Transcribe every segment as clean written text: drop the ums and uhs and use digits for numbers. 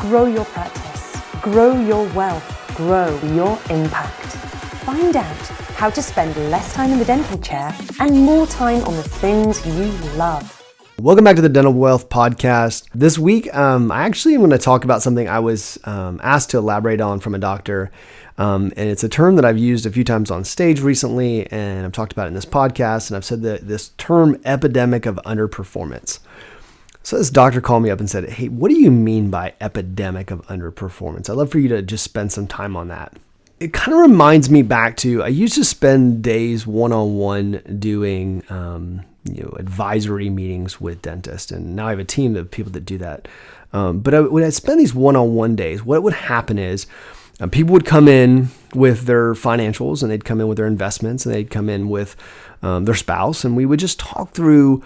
Grow your practice, grow your wealth, grow your impact. Find out how to spend less time in the dental chair and more time on the things you love. Welcome back to the Dental Wealth Podcast. This week, I actually am going to talk about something I was asked to elaborate on from a doctor. And it's a term that I've used a few times on stage recently, and I've talked about it in this podcast, and I've said that this term, epidemic of underperformance. So this doctor called me up and said, hey, what do you mean by epidemic of underperformance? I'd love for you to just spend some time on that. It kind of reminds me back to, I used to spend days one-on-one doing advisory meetings with dentists, and now I have a team of people that do that. But when I spend these one-on-one days, what would happen is people would come in with their financials, and they'd come in with their investments, and they'd come in with their spouse, and we would just talk through,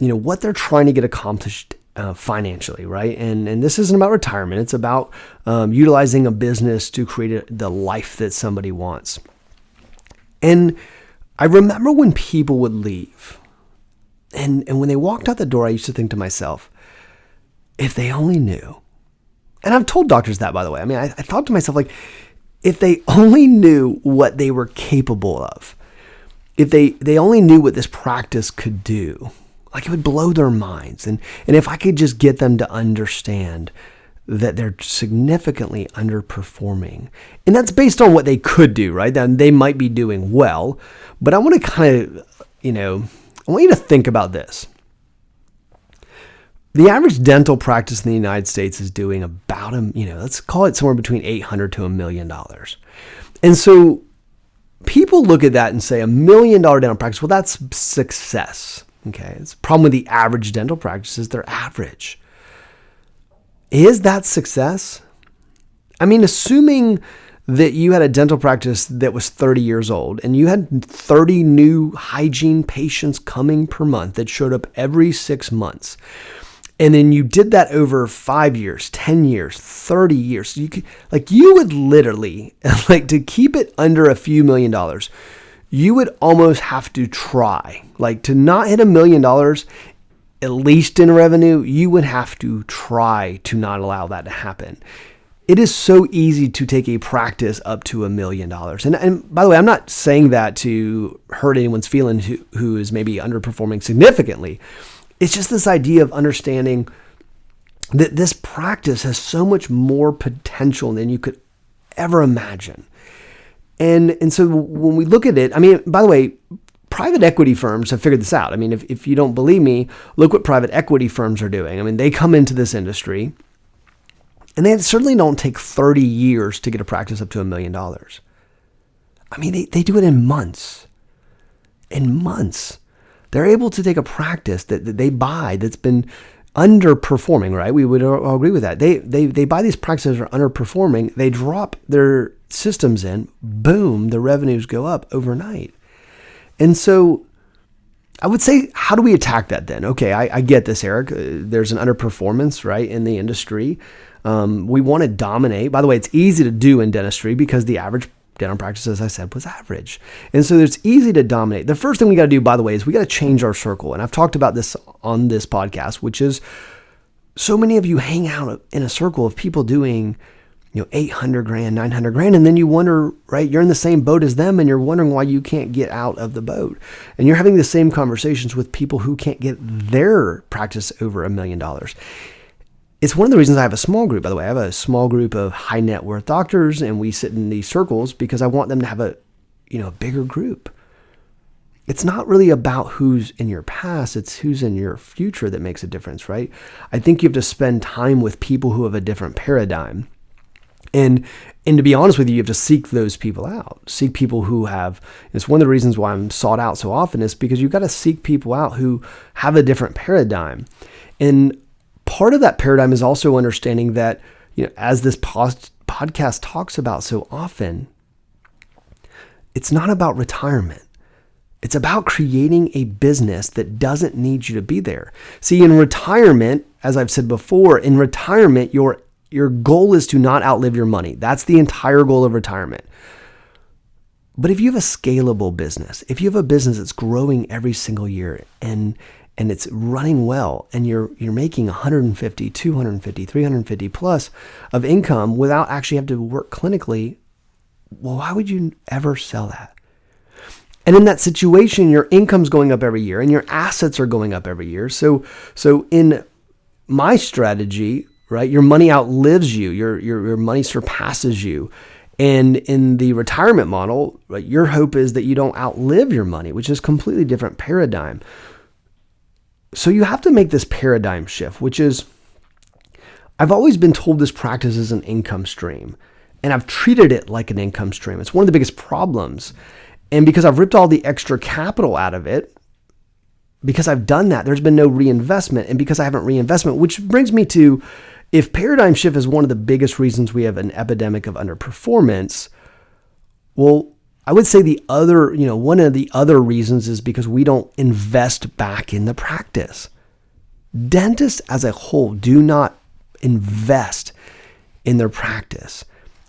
what they're trying to get accomplished financially, right? And this isn't about retirement. It's about utilizing a business to create the life that somebody wants. And I remember when people would leave, and when they walked out the door, I used to think to myself, if they only knew. And I've told doctors that, by the way. I mean, I thought to myself, like, if they only knew what they were capable of, if they only knew what this practice could do, like, it would blow their minds. And if I could just get them to understand that they're significantly underperforming, and that's based on what they could do, right? Then they might be doing well, but I want to kind of, I want you to think about this. The average dental practice in the United States is doing about, let's call it somewhere between $800,000 to $1 million. And so people look at that and say $1 million dental practice, well, that's success. Okay, it's a problem with the average dental practice is they're average. Is that success? I mean, assuming that you had a dental practice that was 30 years old and you had 30 new hygiene patients coming per month that showed up every 6 months, and then you did that over 5 years, 10 years, 30 years, so you would literally, to keep it under a few $1 million, you would almost have to try, to not hit $1 million, at least in revenue, you would have to try to not allow that to happen. It is so easy to take a practice up to $1 million. And by the way, I'm not saying that to hurt anyone's feelings who is maybe underperforming significantly. It's just this idea of understanding that this practice has so much more potential than you could ever imagine. And so when we look at it, I mean, by the way, private equity firms have figured this out. I mean, if you don't believe me, look what private equity firms are doing. I mean, they come into this industry, and they certainly don't take 30 years to get a practice up to $1 million. I mean, they do it in months. In months. They're able to take a practice that they buy that's been underperforming, right? We would all agree with that. They buy these practices that are underperforming. They drop their systems in, boom, the revenues go up overnight. And so I would say, how do we attack that then? Okay, I get this, Eric. There's an underperformance, right, in the industry. We want to dominate. By the way, it's easy to do in dentistry because the average dental practice, as I said, was average. And so it's easy to dominate. The first thing we got to do, by the way, is we got to change our circle. And I've talked about this on this podcast, which is so many of you hang out in a circle of people doing $800,000, $900,000, and then you wonder, right? You're in the same boat as them, and you're wondering why you can't get out of the boat. And you're having the same conversations with people who can't get their practice over $1 million. It's one of the reasons I have a small group, by the way. I have a small group of high net worth doctors, and we sit in these circles because I want them to have a bigger group. It's not really about who's in your past, it's who's in your future that makes a difference, right? I think you have to spend time with people who have a different paradigm. And to be honest with you, you have to seek those people out. Seek people who have, it's one of the reasons why I'm sought out so often is because you've got to seek people out who have a different paradigm. And part of that paradigm is also understanding that, as this podcast talks about so often, it's not about retirement. It's about creating a business that doesn't need you to be there. See, in retirement, as I've said before, in retirement, your goal is to not outlive your money. That's the entire goal of retirement. But if you have a scalable business, if you have a business that's growing every single year and and it's running well, and you're making 150, 250, 350 plus of income without actually having to work clinically, well, why would you ever sell that? And in that situation, your income's going up every year and your assets are going up every year. So in my strategy, right, your money outlives you, your money surpasses you. And in the retirement model, right, your hope is that you don't outlive your money, which is a completely different paradigm. So you have to make this paradigm shift, which is, I've always been told this practice is an income stream, and I've treated it like an income stream. It's one of the biggest problems. And because I've ripped all the extra capital out of it, because I've done that, there's been no reinvestment. And because I haven't reinvestment, which brings me to, if paradigm shift is one of the biggest reasons we have an epidemic of underperformance, well, I would say the other, one of the other reasons is because we don't invest back in the practice. Dentists as a whole do not invest in their practice.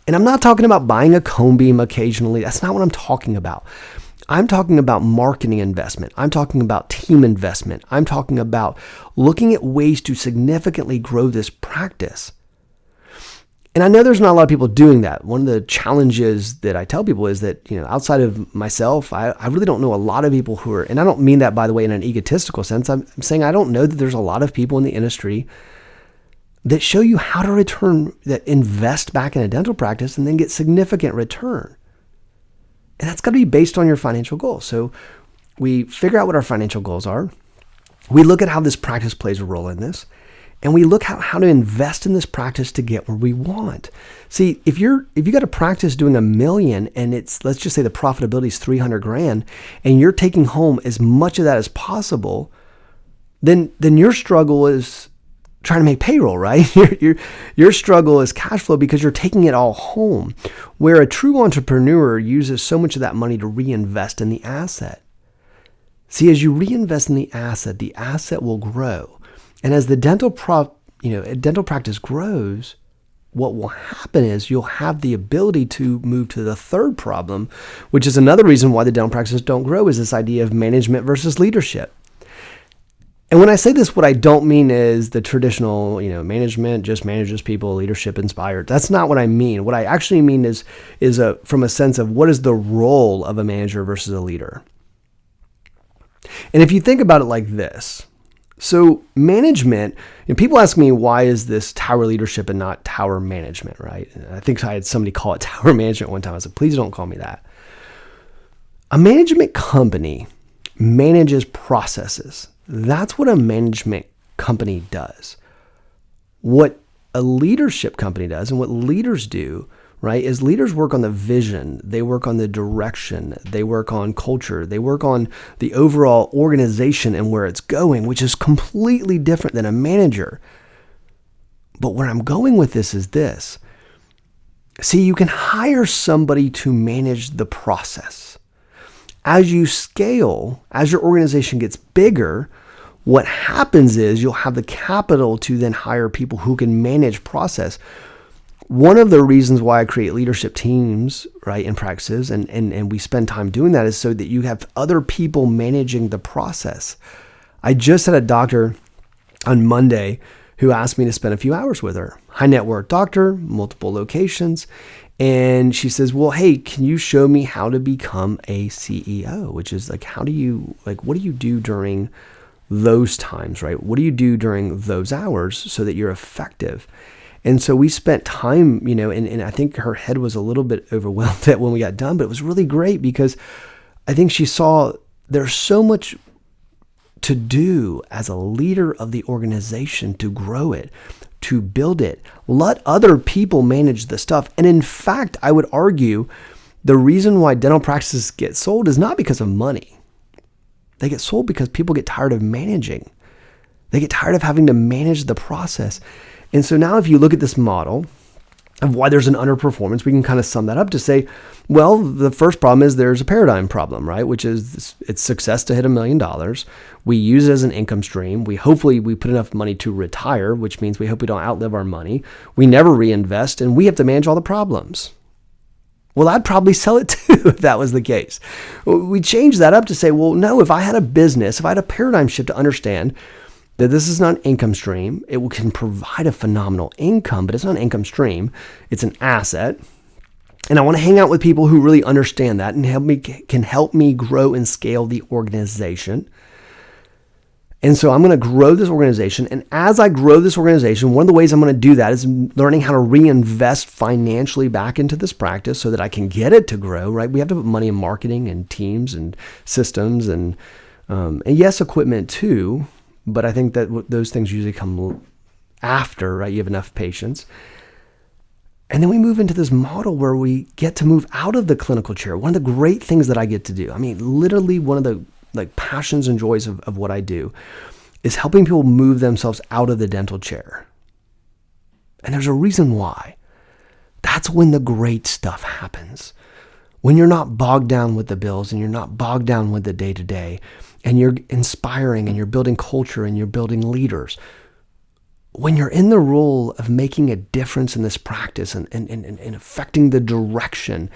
And I'm not talking about buying a cone beam occasionally. That's not what I'm talking about. I'm talking about marketing investment. I'm talking about team investment. I'm talking about looking at ways to significantly grow this practice. And I know there's not a lot of people doing that. One of the challenges that I tell people is that, outside of myself, I really don't know a lot of people who are, and I don't mean that, by the way, in an egotistical sense. I'm saying I don't know that there's a lot of people in the industry that show you how to that invest back in a dental practice and then get significant return. And that's got to be based on your financial goals. So we figure out what our financial goals are. We look at how this practice plays a role in this. And we look at how to invest in this practice to get where we want. See, if you got a practice doing $1 million and it's, let's just say the profitability is $300,000 and you're taking home as much of that as possible, then your struggle is trying to make payroll, right? Your struggle is cash flow because you're taking it all home, where a true entrepreneur uses so much of that money to reinvest in the asset. See, as you reinvest in the asset will grow. And as the dental practice grows, what will happen is you'll have the ability to move to the third problem, which is another reason why the dental practices don't grow, is this idea of management versus leadership. And when I say this, what I don't mean is the traditional, management just manages people, leadership inspired. That's not what I mean. What I actually mean is from a sense of what is the role of a manager versus a leader. And if you think about it like this, so management, people ask me, why is this tower leadership and not tower management, right? And I think I had somebody call it tower management one time. I said, please don't call me that. A management company manages processes. That's what a management company does. What a leadership company does and what leaders do, right, is leaders work on the vision, they work on the direction, they work on culture, they work on the overall organization and where it's going, which is completely different than a manager. But where I'm going with this is this. See, you can hire somebody to manage the process. As you scale, as your organization gets bigger, what happens is you'll have the capital to then hire people who can manage process. One of the reasons why I create leadership teams, right, in practices, and we spend time doing that, is so that you have other people managing the process. I just had a doctor on Monday who asked me to spend a few hours with her. High net worth doctor, multiple locations. And she says, well, hey, can you show me how to become a CEO? Which is like, what do you do during those times, right? What do you do during those hours so that you're effective? And so we spent time, and I think her head was a little bit overwhelmed at when we got done, but it was really great because I think she saw there's so much to do as a leader of the organization to grow it, to build it. Let other people manage the stuff. And in fact, I would argue the reason why dental practices get sold is not because of money. They get sold because people get tired of managing. They get tired of having to manage the process. And so now if you look at this model of why there's an underperformance, we can kind of sum that up to say, well, the first problem is there's a paradigm problem, right? Which is it's success to hit $1 million. We use it as an income stream. Hopefully we put enough money to retire, which means we hope we don't outlive our money. We never reinvest, and we have to manage all the problems. Well, I'd probably sell it too if that was the case. We changed that up to say, well, no, if I had a business, if I had a paradigm shift to understand that this is not an income stream, it can provide a phenomenal income, but it's not an income stream, it's an asset. And I want to hang out with people who really understand that and can help me grow and scale the organization. And so I'm going to grow this organization. And as I grow this organization, one of the ways I'm going to do that is learning how to reinvest financially back into this practice so that I can get it to grow, right? We have to put money in marketing and teams and systems and yes, equipment too. But I think that those things usually come after, right? You have enough patience. And then we move into this model where we get to move out of the clinical chair. One of the great things that I get to do, I mean, literally one of the passions and joys of what I do is helping people move themselves out of the dental chair. And there's a reason why. That's when the great stuff happens. When you're not bogged down with the bills and you're not bogged down with the day-to-day, and you're inspiring and you're building culture and you're building leaders. When you're in the role of making a difference in this practice and affecting the direction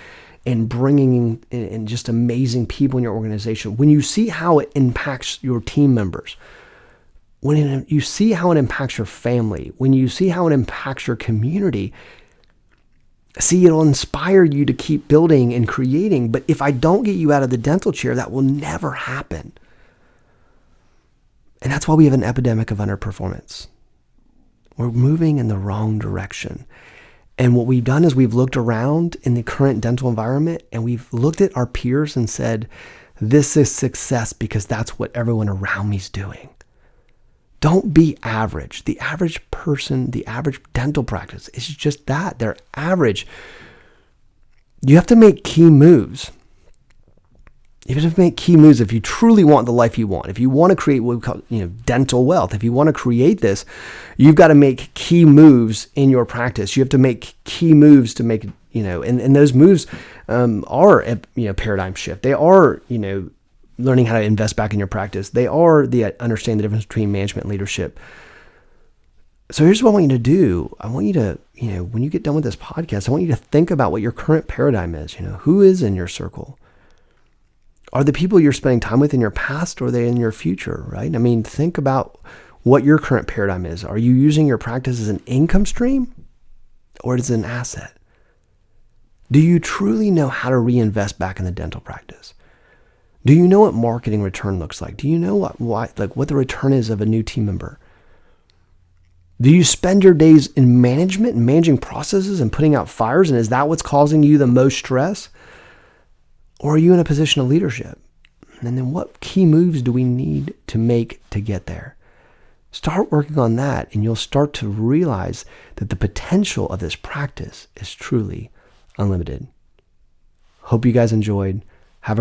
and bringing in just amazing people in your organization, when you see how it impacts your team members, when you see how it impacts your family, when you see how it impacts your community, see, it'll inspire you to keep building and creating. But if I don't get you out of the dental chair, that will never happen. And that's why we have an epidemic of underperformance. We're moving in the wrong direction. And what we've done is we've looked around in the current dental environment and we've looked at our peers and said, this is success because that's what everyone around me is doing. Don't be average. The average person, the average dental practice is just that. They're average. You have to make key moves. You have to make key moves if you truly want the life you want. If you want to create what we call, dental wealth, if you want to create this, you've got to make key moves in your practice. You have to make key moves to make, and those moves are, paradigm shift. They are, learning how to invest back in your practice. They are understanding the difference between management and leadership. So here's what I want you to do. I want you to, when you get done with this podcast, I want you to think about what your current paradigm is. Who is in your circle? Are the people you're spending time with in your past or are they in your future, right? I mean, think about what your current paradigm is. Are you using your practice as an income stream or as an asset? Do you truly know how to reinvest back in the dental practice? Do you know what marketing return looks like? Do you know what the return is of a new team member? Do you spend your days in management and managing processes and putting out fires? And is that what's causing you the most stress? Or are you in a position of leadership? And then what key moves do we need to make to get there? Start working on that and you'll start to realize that the potential of this practice is truly unlimited. Hope you guys enjoyed.